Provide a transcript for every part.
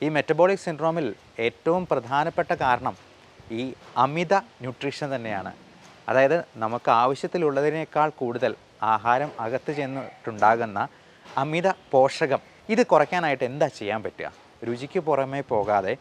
ഈ മെറ്റബോളിക് സിൻഡ്രോമിൽ ഏറ്റവും പ്രധാനപ്പെട്ട കാരണം ഈ അമിത ന്യൂട്രീഷൻ തന്നെയാണ്. അതായത് നമുക്ക് ആവശ്യത്തിലുള്ളതിനേക്കാൾ കൂടുതൽ ആഹാരം അകത്ത് ചെന്നിട്ടുണ്ടാകുന്ന അമിത പോഷകം. ഇത് കുറയ്ക്കാനായിട്ട് എന്താ ചെയ്യാൻ പറ്റുക? രുചിക്ക് പുറമേ പോകാതെ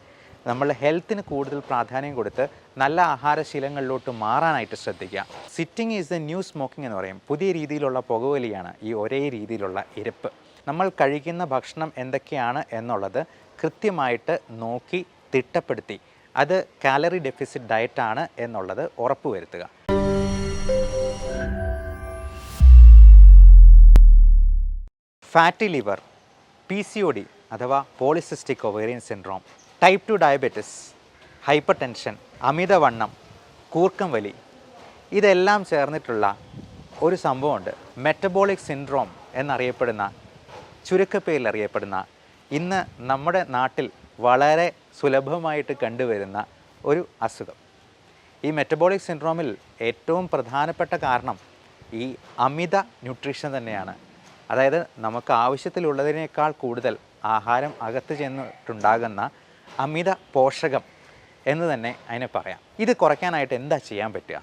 നമ്മൾ ഹെൽത്തിന് കൂടുതൽ പ്രാധാന്യം കൊടുത്ത് നല്ല ആഹാരശീലങ്ങളിലോട്ട് മാറാനായിട്ട് ശ്രദ്ധിക്കുക. Sitting is the new smoking എന്ന് പറയും. പുതിയ രീതിയിലുള്ള പുകവലിയാണ് ഈ ഒരേ രീതിയിലുള്ള ഇരിപ്പ്. നമ്മൾ കഴിക്കുന്ന ഭക്ഷണം എന്തൊക്കെയാണ് എന്നുള്ളത് കൃത്യമായിട്ട് നോക്കി തിട്ടപ്പെടുത്തി അത് കാലറി ഡെഫിസിറ്റ് ഡയറ്റാണ് എന്നുള്ളത് ഉറപ്പുവരുത്തുക. ഫാറ്റി ലിവർ, PCOD അഥവാ polycystic ovarian syndrome, type 2 diabetes, hyper tension, അമിതവണ്ണം, കൂർക്കം വലി, ഇതെല്ലാം ചേർന്നിട്ടുള്ള ഒരു സംഭവമുണ്ട്. മെറ്റബോളിക് സിൻഡ്രോം എന്നറിയപ്പെടുന്ന, ചുരുക്കപ്പേരിൽ അറിയപ്പെടുന്ന, ഇന്ന് നമ്മുടെ നാട്ടിൽ വളരെ സുലഭമായിട്ട് കണ്ടുവരുന്ന ഒരു അസുഖം. ഈ മെറ്റബോളിക് സിൻഡ്രോമിൽ ഏറ്റവും പ്രധാനപ്പെട്ട കാരണം ഈ അമിത ന്യൂട്രീഷൻ തന്നെയാണ്. അതായത് നമുക്ക് ആവശ്യത്തിലുള്ളതിനേക്കാൾ കൂടുതൽ ആഹാരം അകത്ത് ചെന്നിട്ടുണ്ടാകുന്ന അമിത പോഷകം എന്ന് തന്നെ അതിനെ പറയാം. ഇത് കുറയ്ക്കാനായിട്ട് എന്താ ചെയ്യാൻ പറ്റുക?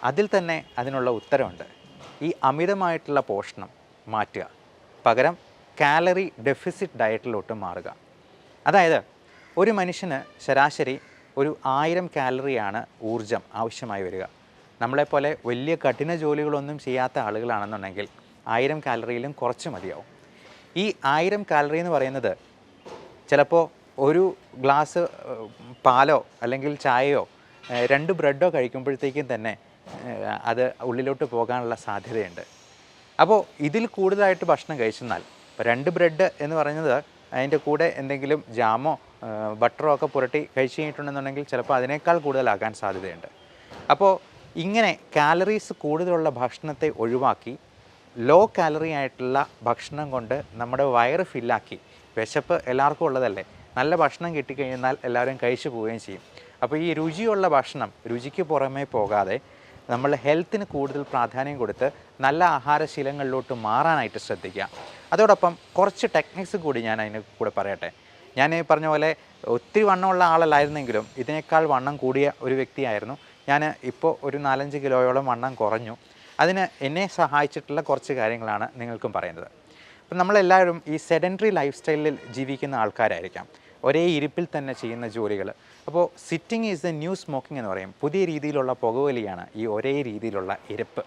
അതിൽ തന്നെ അതിനുള്ള ഉത്തരവുണ്ട്. ഈ അമിതമായിട്ടുള്ള പോഷണം മാറ്റുക, പകരം കാലറി ഡെഫിസിറ്റ് ഡയറ്റിലോട്ട് മാറുക. അതായത് ഒരു മനുഷ്യന് ശരാശരി ഒരു 1000 കാലറിയാണ് ഊർജം ആവശ്യമായി വരിക. നമ്മളെപ്പോലെ വലിയ കഠിന ജോലികളൊന്നും ചെയ്യാത്ത ആളുകളാണെന്നുണ്ടെങ്കിൽ 1000 കാലറിയിലും കുറച്ച് മതിയാവും. ഈ 1000 കാലറി എന്ന് പറയുന്നത് ചിലപ്പോൾ ഒരു ഗ്ലാസ് പാലോ അല്ലെങ്കിൽ ചായയോ 2 ബ്രെഡോ കഴിക്കുമ്പോഴത്തേക്കും തന്നെ അത് ഉള്ളിലോട്ട് പോകാനുള്ള സാധ്യതയുണ്ട്. അപ്പോൾ ഇതിൽ കൂടുതലായിട്ട് ഭക്ഷണം കഴിച്ചെന്നാൽ, ഇപ്പോൾ 2 ബ്രെഡ് എന്ന് പറയുന്നത് അതിൻ്റെ കൂടെ എന്തെങ്കിലും ജാമോ ബട്ടറോ ഒക്കെ പുരട്ടി കഴിച്ച് കഴിഞ്ഞിട്ടുണ്ടെന്നുണ്ടെങ്കിൽ ചിലപ്പോൾ അതിനേക്കാൾ കൂടുതലാകാൻ സാധ്യതയുണ്ട്. അപ്പോൾ ഇങ്ങനെ കാലറീസ് കൂടുതലുള്ള ഭക്ഷണത്തെ ഒഴിവാക്കി ലോ കാലറി ആയിട്ടുള്ള ഭക്ഷണം കൊണ്ട് നമ്മുടെ വയറ് ഫില്ലാക്കി, വിശപ്പ് എല്ലാവർക്കും ഉള്ളതല്ലേ, നല്ല ഭക്ഷണം കിട്ടിക്കഴിഞ്ഞാൽ എല്ലാവരും കഴിച്ചു പോവുകയും ചെയ്യും. അപ്പോൾ ഈ രുചിയുള്ള ഭക്ഷണം രുചിക്ക് പുറമേ പോകാതെ നമ്മൾ ഹെൽത്തിന് കൂടുതൽ പ്രാധാന്യം കൊടുത്ത് നല്ല ആഹാരശീലങ്ങളിലോട്ട് മാറാനായിട്ട് ശ്രദ്ധിക്കുക. അതോടൊപ്പം കുറച്ച് ടെക്നിക്സ് കൂടി ഞാൻ അതിന് കൂടെ പറയട്ടെ. ഞാൻ പറഞ്ഞ പോലെ ഒത്തിരി വണ്ണമുള്ള ആളല്ലായിരുന്നെങ്കിലും ഇതിനേക്കാൾ വണ്ണം കൂടിയ ഒരു വ്യക്തിയായിരുന്നു ഞാൻ. ഇപ്പോൾ ഒരു 4-5 കിലോയോളം വണ്ണം കുറഞ്ഞു. അതിന് എന്നെ സഹായിച്ചിട്ടുള്ള കുറച്ച് കാര്യങ്ങളാണ് നിങ്ങൾക്കും പറയുന്നത്. അപ്പം നമ്മളെല്ലാവരും ഈ സെഡൻറ്ററി ലൈഫ് സ്റ്റൈലിൽ ജീവിക്കുന്ന ആൾക്കാരായിരിക്കാം, ഒരേ ഇരിപ്പിൽ തന്നെ ചെയ്യുന്ന ജോലികൾ. അപ്പോൾ sitting is the new smoking എന്ന് പറയും. പുതിയ രീതിയിലുള്ള പുകവലിയാണ് ഈ ഒരേ രീതിയിലുള്ള ഇരിപ്പ്.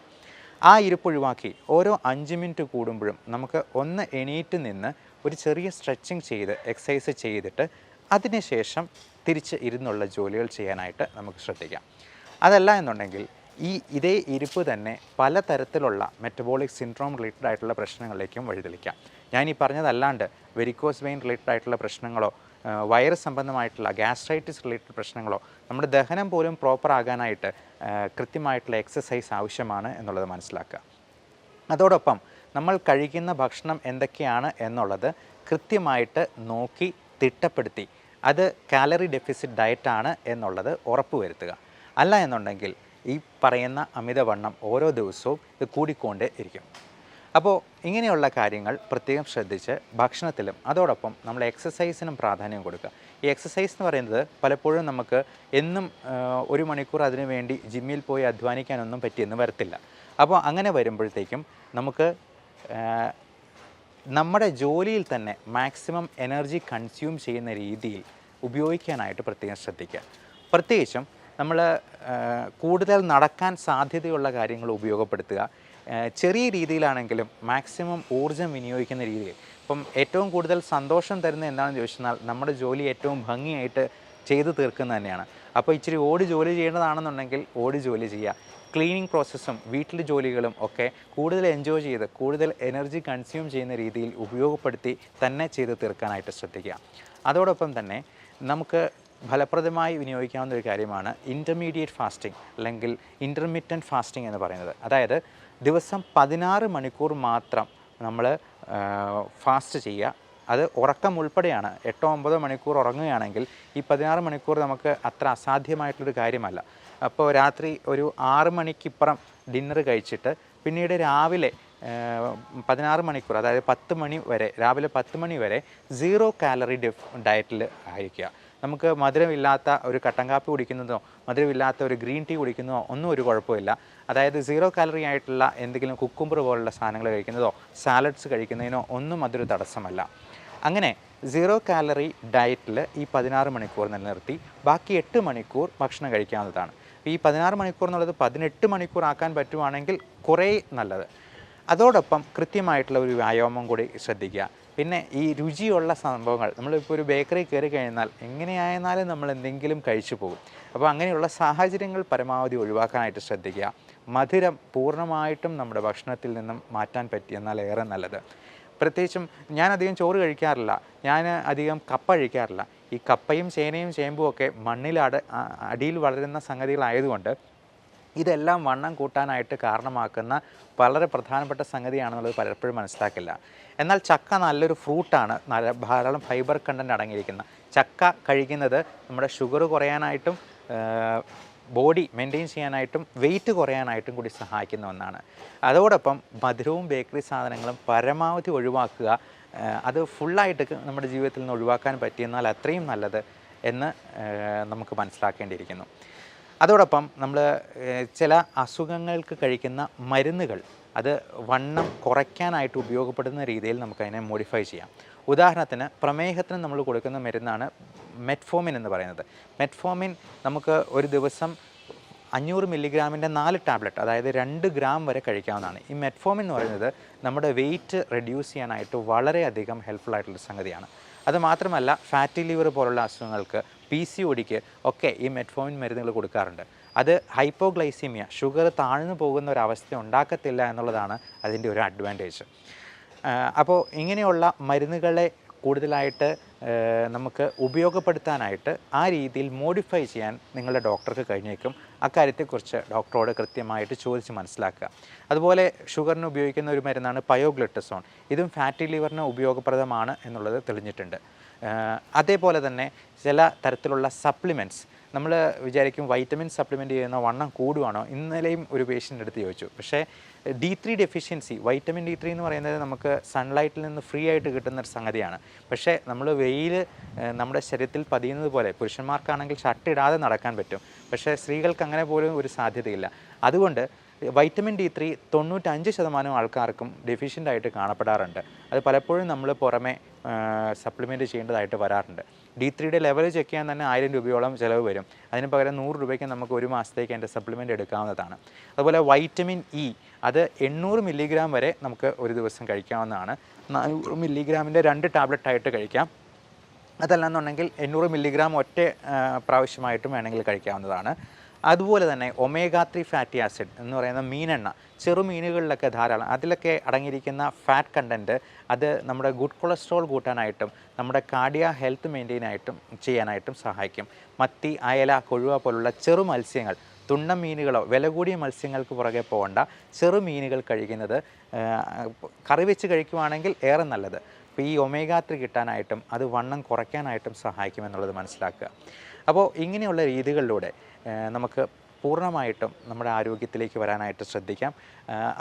ആ ഇരിപ്പ് ഒഴിവാക്കി ഓരോ 5 മിനിറ്റ് കൂടുമ്പോഴും നമുക്ക് ഒന്ന് എണീറ്റ് നിന്ന് ഒരു ചെറിയ സ്ട്രെച്ചിങ് ചെയ്ത് എക്സസൈസ് ചെയ്തിട്ട് അതിനുശേഷം തിരിച്ച് ഇരുന്നുള്ള ജോലികൾ ചെയ്യാനായിട്ട് നമുക്ക് ശ്രദ്ധിക്കാം. അതല്ല എന്നുണ്ടെങ്കിൽ ഇതേ ഇരിപ്പ് തന്നെ പലതരത്തിലുള്ള മെറ്റബോളിക് സിൻഡ്രോം റിലേറ്റഡ് ആയിട്ടുള്ള പ്രശ്നങ്ങളിലേക്കും വഴിതെളിക്കാം. ഞാൻ ഈ പറഞ്ഞതല്ലാണ്ട് വെരിക്കോസ് വെയിൻ റിലേറ്റഡ് ആയിട്ടുള്ള പ്രശ്നങ്ങളോ വയറ് സംബന്ധമായിട്ടുള്ള ഗ്യാസ്ട്രൈറ്റിസ് റിലേറ്റഡ് പ്രശ്നങ്ങളോ നമ്മുടെ ദഹനം പോലും പ്രോപ്പർ ആകാനായിട്ട് കൃത്യമായിട്ടുള്ള എക്സസൈസ് ആവശ്യമാണ് എന്നുള്ളത് മനസ്സിലാക്കുക. അതോടൊപ്പം നമ്മൾ കഴിക്കുന്ന ഭക്ഷണം എന്തൊക്കെയാണ് എന്നുള്ളത് കൃത്യമായിട്ട് നോക്കി തിട്ടപ്പെടുത്തി അത് കാലറി ഡെഫിസിറ്റ് ഡയറ്റാണ് എന്നുള്ളത് ഉറപ്പുവരുത്തുക. അല്ല എന്നുണ്ടെങ്കിൽ ഈ പറയുന്ന അമിതവണ്ണം ഓരോ ദിവസവും ഇത് കൂടിക്കൊണ്ടേ ഇരിക്കും. അപ്പോൾ ഇങ്ങനെയുള്ള കാര്യങ്ങൾ പ്രത്യേകം ശ്രദ്ധിച്ച് ഭക്ഷണത്തിലും അതോടൊപ്പം നമ്മൾ എക്സസൈസിനും പ്രാധാന്യം കൊടുക്കുക. ഈ എക്സസൈസ് എന്ന് പറയുന്നത് പലപ്പോഴും നമുക്ക് എന്നും 1 മണിക്കൂർ അതിനു വേണ്ടി ജിമ്മിൽ പോയി അധ്വാനിക്കാനൊന്നും പറ്റിയെന്ന് വരത്തില്ല. അപ്പോൾ അങ്ങനെ വരുമ്പോഴത്തേക്കും നമുക്ക് നമ്മുടെ ജോലിയിൽ തന്നെ മാക്സിമം എനർജി കൺസ്യൂം ചെയ്യുന്ന രീതിയിൽ ഉപയോഗിക്കാനായിട്ട് പ്രത്യേകം ശ്രദ്ധിക്കുക. പ്രത്യേകിച്ചും നമ്മൾ കൂടുതൽ നടക്കാൻ സാധ്യതയുള്ള കാര്യങ്ങൾ ഉപയോഗപ്പെടുത്തുക. ചെറിയ രീതിയിലാണെങ്കിലും മാക്സിമം ഊർജ്ജം വിനിയോഗിക്കുന്ന രീതിയിൽ. ഇപ്പം ഏറ്റവും കൂടുതൽ സന്തോഷം തരുന്ന എന്താണെന്ന് ചോദിച്ചാൽ നമ്മുടെ ജോലി ഏറ്റവും ഭംഗിയായിട്ട് ചെയ്തു തീർക്കുന്നത് തന്നെയാണ്. അപ്പോൾ ഇച്ചിരി ഓടി ജോലി ചെയ്യേണ്ടതാണെന്നുണ്ടെങ്കിൽ ഓടി ജോലി ചെയ്യുക. ക്ലീനിങ് പ്രോസസ്സും വീട്ടിലെ ജോലികളും ഒക്കെ കൂടുതൽ എൻജോയ് ചെയ്ത് കൂടുതൽ എനർജി കൺസ്യൂം ചെയ്യുന്ന രീതിയിൽ ഉപയോഗപ്പെടുത്തി തന്നെ ചെയ്ത് തീർക്കാനായിട്ട് ശ്രദ്ധിക്കുക. അതോടൊപ്പം തന്നെ നമുക്ക് ഫലപ്രദമായി വിനിയോഗിക്കാവുന്ന ഒരു കാര്യമാണ് ഇൻ്റർമീഡിയറ്റ് ഫാസ്റ്റിംഗ് അല്ലെങ്കിൽ ഇൻ്റർമിറ്റൻറ്റ് ഫാസ്റ്റിംഗ് എന്ന് പറയുന്നത്. അതായത് ദിവസം 16 മണിക്കൂർ മാത്രം നമ്മൾ ഫാസ്റ്റ് ചെയ്യുക. അത് ഉറക്കം ഉൾപ്പെടെയാണ്. 8-9 മണിക്കൂർ ഉറങ്ങുകയാണെങ്കിൽ ഈ 16 മണിക്കൂർ നമുക്ക് അത്ര അസാധ്യമായിട്ടുള്ളൊരു കാര്യമല്ല. അപ്പോൾ രാത്രി ഒരു 6 മണിക്കിപ്പുറം ഡിന്നർ കഴിച്ചിട്ട് പിന്നീട് രാവിലെ 16 മണിക്കൂർ, അതായത് 10 മണി വരെ, രാവിലെ 10 മണി വരെ 0 കാലറി ഡയറ്റിൽ ആയിരിക്കുക. നമുക്ക് മധുരമില്ലാത്ത ഒരു കട്ടൻ കാപ്പി കുടിക്കുന്നതോ മധുരമില്ലാത്ത ഒരു ഗ്രീൻ ടീ കുടിക്കുന്നതോ ഒന്നും ഒരു കുഴപ്പമില്ല. അതായത് 0 കാലറി ആയിട്ടുള്ള എന്തെങ്കിലും കുക്കുംബർ പോലുള്ള സാധനങ്ങൾ കഴിക്കുന്നതോ സാലഡ്സ് കഴിക്കുന്നതിനോ ഒന്നും അതൊരു തടസ്സമല്ല. അങ്ങനെ 0 കാലറി ഡയറ്റിൽ ഈ 16 മണിക്കൂർ നിലനിർത്തി ബാക്കി 8 മണിക്കൂർ ഭക്ഷണം കഴിക്കാവുന്നതാണ്. ഈ 16 മണിക്കൂർ എന്നുള്ളത് 18 മണിക്കൂർ ആക്കാൻ പറ്റുവാണെങ്കിൽ കുറേ നല്ലത്. അതോടൊപ്പം കൃത്യമായിട്ടുള്ള ഒരു വ്യായാമം കൂടി ശ്രദ്ധിക്കുക. പിന്നെ ഈ രുചിയുള്ള സംഭവങ്ങൾ, നമ്മളിപ്പോൾ ഒരു ബേക്കറി കയറി കഴിഞ്ഞാൽ എങ്ങനെയായിരുന്നാലും നമ്മൾ എന്തെങ്കിലും കഴിച്ചു പോകും. അപ്പോൾ അങ്ങനെയുള്ള സാഹചര്യങ്ങൾ പരമാവധി ഒഴിവാക്കാനായിട്ട് ശ്രദ്ധിക്കുക. മധുരം പൂർണ്ണമായിട്ടും നമ്മുടെ ഭക്ഷണത്തിൽ നിന്നും മാറ്റാൻ പറ്റിയെന്നാൽ ഏറെ നല്ലത്. പ്രത്യേകിച്ചും ഞാൻ അധികം ചോറ് കഴിക്കാറില്ല, ഞാൻ അധികം കപ്പ കഴിക്കാറില്ല. ഈ കപ്പയും ചേനയും ചേമ്പും ഒക്കെ അടിയിൽ വളരുന്ന സംഗതികളായതുകൊണ്ട് ഇതെല്ലാം വണ്ണം കൂട്ടാനായിട്ട് കാരണമാക്കുന്ന വളരെ പ്രധാനപ്പെട്ട സംഗതിയാണെന്നുള്ളത് പലപ്പോഴും മനസ്സിലാക്കില്ല. എന്നാൽ ചക്ക നല്ലൊരു ഫ്രൂട്ടാണ്, ധാരാളം ഫൈബർ കണ്ടൻറ്റ് അടങ്ങിയിരിക്കുന്ന ചക്ക കഴിക്കുന്നത് നമ്മുടെ ഷുഗർ കുറയാനായിട്ടും ബോഡി മെയിൻറ്റെയിൻ ചെയ്യാനായിട്ടും വെയിറ്റ് കുറയാനായിട്ടും കൂടി സഹായിക്കുന്ന ഒന്നാണ്. അതോടൊപ്പം മധുരവും ബേക്കറി സാധനങ്ങളും പരമാവധി ഒഴിവാക്കുക. അത് ഫുള്ളായിട്ട് നമ്മുടെ ജീവിതത്തിൽ നിന്ന് ഒഴിവാക്കാൻ പറ്റിയെന്നാൽ അത്രയും നല്ലത് എന്ന് നമുക്ക് മനസ്സിലാക്കേണ്ടിയിരിക്കുന്നു. അതോടൊപ്പം നമ്മൾ ചില അസുഖങ്ങൾക്ക് കഴിക്കുന്ന മരുന്നുകൾ അത് വണ്ണം കുറയ്ക്കാനായിട്ട് ഉപയോഗപ്പെടുന്ന രീതിയിൽ നമുക്കതിനെ മോഡിഫൈ ചെയ്യാം. ഉദാഹരണത്തിന് പ്രമേഹത്തിന് നമ്മൾ കൊടുക്കുന്ന മരുന്നാണ് മെറ്റ്ഫോമിൻ എന്ന് പറയുന്നത്. മെറ്റ്ഫോമിൻ നമുക്ക് ഒരു ദിവസം 500 മില്ലിഗ്രാമിൻ്റെ 4 ടാബ്ലറ്റ്, അതായത് 2 ഗ്രാം വരെ കഴിക്കാവുന്നതാണ്. ഈ മെറ്റ്ഫോമിൻ എന്ന് പറയുന്നത് നമ്മുടെ വെയിറ്റ് റെഡ്യൂസ് ചെയ്യാനായിട്ട് വളരെയധികം ഹെൽപ്ഫുൾ ആയിട്ടുള്ള സംഗതിയാണ്. അതുമാത്രമല്ല ഫാറ്റി ലിവർ പോലുള്ള അസുഖങ്ങൾക്ക്, PCODക്ക് ഒക്കെ ഈ മെറ്റ്ഫോമിൻ മരുന്നുകൾ കൊടുക്കാറുണ്ട്. അത് ഹൈപ്പോഗ്ലൈസീമിയ, ഷുഗർ താഴ്ന്നു പോകുന്ന ഒരവസ്ഥ ഉണ്ടാക്കത്തില്ല എന്നുള്ളതാണ് അതിൻ്റെ ഒരു അഡ്വാൻറ്റേജ്. അപ്പോൾ ഇങ്ങനെയുള്ള മരുന്നുകളെ കൂടുതലായിട്ട് നമുക്ക് ഉപയോഗപ്പെടുത്താനായിട്ട് ആ രീതിയിൽ മോഡിഫൈ ചെയ്യാൻ നിങ്ങളുടെ ഡോക്ടർക്ക് കഴിഞ്ഞേക്കും. അക്കാര്യത്തെക്കുറിച്ച് ഡോക്ടറോട് കൃത്യമായിട്ട് ചോദിച്ച് മനസ്സിലാക്കുക. അതുപോലെ ഷുഗറിന് ഉപയോഗിക്കുന്ന ഒരു മരുന്നാണ് പയോഗ്ലറ്റസോൺ. ഇതും ഫാറ്റി ലിവറിന് ഉപയോഗപ്രദമാണ് എന്നുള്ളത് തെളിഞ്ഞിട്ടുണ്ട്. അതേപോലെ തന്നെ ചില തരത്തിലുള്ള സപ്ലിമെൻറ്റ്സ്, നമ്മൾ വിചാരിക്കും വൈറ്റമിൻ സപ്ലിമെൻറ്റ് ചെയ്യുന്ന വണ്ണം കൂടുവാണോ. ഇന്നലെയും ഒരു പേഷ്യൻ്റ് എടുത്ത് ചോദിച്ചു. പക്ഷേ D3 ഡെഫിഷ്യൻസി, വൈറ്റമിൻ D3 എന്ന് പറയുന്നത് നമുക്ക് സൺലൈറ്റിൽ നിന്ന് ഫ്രീ ആയിട്ട് കിട്ടുന്നൊരു സംഗതിയാണ്. പക്ഷേ നമ്മൾ വെയിൽ നമ്മുടെ ശരീരത്തിൽ പതിയുന്നത് പോലെ പുരുഷന്മാർക്കാണെങ്കിൽ ഷർട്ട് ഇടാതെ നടക്കാൻ പറ്റും, പക്ഷേ സ്ത്രീകൾക്ക് അങ്ങനെ പോലും ഒരു സാധ്യതയില്ല. അതുകൊണ്ട് വൈറ്റമിൻ D3 95% ആൾക്കാർക്കും ഡെഫിഷ്യൻ്റായിട്ട് കാണപ്പെടാറുണ്ട്. അത് പലപ്പോഴും നമ്മൾ പുറമെ സപ്ലിമെൻറ്റ് ചെയ്യേണ്ടതായിട്ട് വരാറുണ്ട്. D3യുടെ ലെവൽ ചെക്ക് ചെയ്യാൻ തന്നെ 1000 രൂപയോളം ചിലവ് വരും. അതിന് പകരം 100 രൂപയ്ക്ക് നമുക്ക് ഒരു മാസത്തേക്ക് അതിൻ്റെ സപ്ലിമെൻറ്റ് എടുക്കാവുന്നതാണ്. അതുപോലെ വൈറ്റമിൻ E അത് 800 മില്ലിഗ്രാം വരെ നമുക്ക് ഒരു ദിവസം കഴിക്കാവുന്നതാണ്. 400 മില്ലിഗ്രാമിൻ്റെ 2 ടാബ്ലറ്റായിട്ട് കഴിക്കാം. അതല്ലെന്നുണ്ടെങ്കിൽ 800 മില്ലിഗ്രാം ഒറ്റ പ്രാവശ്യമായിട്ടും വേണമെങ്കിൽ കഴിക്കാവുന്നതാണ്. അതുപോലെ തന്നെ ഒമേഗ 3 ഫാറ്റി ആസിഡ് എന്ന് പറയുന്ന മീനെണ്ണ, ചെറുമീനുകളിലൊക്കെ ധാരാളം, അതിലൊക്കെ അടങ്ങിയിരിക്കുന്ന ഫാറ്റ് കണ്ടൻറ്റ് അത് നമ്മുടെ ഗുഡ് കൊളസ്ട്രോൾ കൂട്ടാനായിട്ടും നമ്മുടെ കാർഡിയോ ഹെൽത്ത് മെയിൻറ്റെയിൻ ചെയ്യാനായിട്ടും സഹായിക്കും. മത്തി, അയല, കൊഴുവ പോലുള്ള ചെറു മത്സ്യങ്ങൾ, തുണ്ടൻ മീനുകളോ വില കൂടിയ മത്സ്യങ്ങൾക്ക് പുറകെ പോകേണ്ട ചെറു മീനുകൾ കഴിക്കുന്നത് കറി വെച്ച് കഴിക്കുവാണെങ്കിൽ ഏറെ നല്ലത്. അപ്പോൾ ഈ ഒമേഗ 3 കിട്ടാനായിട്ടും അത് വണ്ണം കുറയ്ക്കാനായിട്ടും സഹായിക്കുമെന്നുള്ളത് മനസ്സിലാക്കുക. അപ്പോൾ ഇങ്ങനെയുള്ള രീതികളിലൂടെ നമുക്ക് പൂർണ്ണമായിട്ടും നമ്മുടെ ആരോഗ്യത്തിലേക്ക് വരാനായിട്ട് ശ്രദ്ധിക്കാം.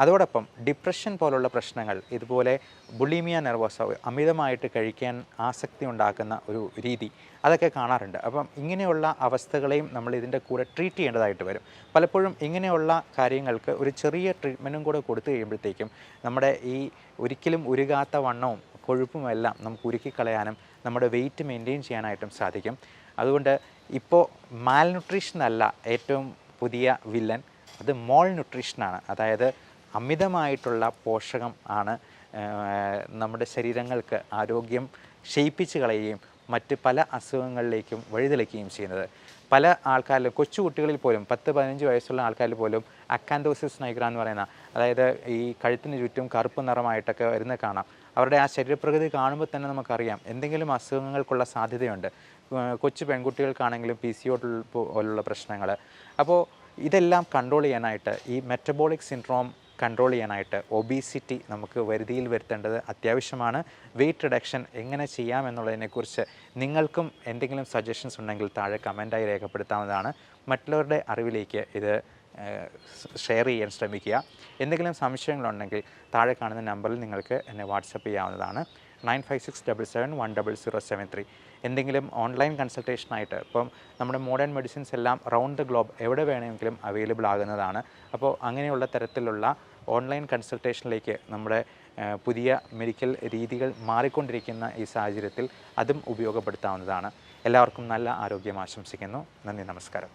അതോടൊപ്പം ഡിപ്രഷൻ പോലുള്ള പ്രശ്നങ്ങൾ, ഇതുപോലെ ബുളിമിയ നെർവോസ, അമിതമായിട്ട് കഴിക്കാൻ ആസക്തി ഉണ്ടാക്കുന്ന ഒരു രീതി, അതൊക്കെ കാണാറുണ്ട്. അപ്പം ഇങ്ങനെയുള്ള അവസ്ഥകളെയും നമ്മൾ ഇതിൻ്റെ കൂടെ ട്രീറ്റ് ചെയ്യേണ്ടതായിട്ട് വരും. പലപ്പോഴും ഇങ്ങനെയുള്ള കാര്യങ്ങൾക്ക് ഒരു ചെറിയ ട്രീറ്റ്മെൻറ്റും കൂടെ കൊടുത്തു കഴിയുമ്പോഴത്തേക്കും നമ്മുടെ ഈ ഒരിക്കലും ഉരുകാത്ത വണ്ണവും കൊഴുപ്പുമെല്ലാം നമുക്ക് ഉരുക്കിക്കളയാനും നമ്മുടെ വെയിറ്റ് മെയിൻറ്റെയിൻ ചെയ്യാനായിട്ടും സാധിക്കും. അതുകൊണ്ട് ഇപ്പോൾ മാൽന്യൂട്രീഷൻ അല്ല ഏറ്റവും പുതിയ വില്ലൻ, അത് മോൾ ന്യൂട്രീഷനാണ്. അതായത് അമിതമായിട്ടുള്ള പോഷകം ആണ് നമ്മുടെ ശരീരങ്ങൾക്ക് ആരോഗ്യം ക്ഷയിപ്പിച്ച് കളയുകയും മറ്റ് പല അസുഖങ്ങളിലേക്കും വഴിതെളിക്കുകയും ചെയ്യുന്നത്. പല ആൾക്കാരിലും, കൊച്ചുകുട്ടികളിൽ പോലും 10-15 വയസ്സുള്ള ആൾക്കാരിൽ പോലും അക്കാൻഡോസിസ് നൈഗ്ര എന്ന് പറയുന്ന, അതായത് ഈ കഴുത്തിന് ചുറ്റും കറുപ്പ് നിറമായിട്ടൊക്കെ വരുന്നത് കാണാം. അവരുടെ ആ ശരീരപ്രകൃതി കാണുമ്പോൾ തന്നെ നമുക്കറിയാം എന്തെങ്കിലും അസുഖങ്ങൾക്കുള്ള സാധ്യതയുണ്ട്. കൊച്ചു പെൺകുട്ടികൾക്കാണെങ്കിലും PCOD പോലുള്ള പ്രശ്നങ്ങൾ. അപ്പോൾ ഇതെല്ലാം കൺട്രോൾ ചെയ്യാനായിട്ട്, ഈ മെറ്റബോളിക് സിൻഡ്രോം കൺട്രോൾ ചെയ്യാനായിട്ട് ഒബീസിറ്റി നമുക്ക് വരുതിയിൽ വരുത്തേണ്ടത് അത്യാവശ്യമാണ്. വെയിറ്റ് റിഡക്ഷൻ എങ്ങനെ ചെയ്യാമെന്നുള്ളതിനെക്കുറിച്ച് നിങ്ങൾക്കും എന്തെങ്കിലും സജഷൻസ് ഉണ്ടെങ്കിൽ താഴെ കമൻറ്റായി രേഖപ്പെടുത്താവുന്നതാണ്. മറ്റുള്ളവരുടെ അറിവിലേക്ക് ഇത് ഷെയർ ചെയ്യാൻ ശ്രമിക്കുക. എന്തെങ്കിലും സംശയങ്ങളുണ്ടെങ്കിൽ താഴെ കാണുന്ന നമ്പറിൽ നിങ്ങൾക്ക് എന്നെ വാട്സപ്പ് ചെയ്യാവുന്നതാണ്. 9567710073. എന്തെങ്കിലും ഓൺലൈൻ കൺസൾട്ടേഷനായിട്ട് ഇപ്പം നമ്മുടെ മോഡേൺ മെഡിസിൻസ് എല്ലാം റൗണ്ട് ദ ഗ്ലോബ് എവിടെ വേണമെങ്കിലും അവൈലബിൾ ആകുന്നതാണ്. അപ്പോൾ അങ്ങനെയുള്ള തരത്തിലുള്ള ഓൺലൈൻ കൺസൾട്ടേഷനിലേക്ക് നമ്മുടെ പുതിയ മെഡിക്കൽ രീതികൾ മാറിക്കൊണ്ടിരിക്കുന്ന ഈ സാഹചര്യത്തിൽ അതും ഉപയോഗപ്പെടുത്താവുന്നതാണ്. എല്ലാവർക്കും നല്ല ആരോഗ്യം ആശംസിക്കുന്നു. നന്ദി, നമസ്കാരം.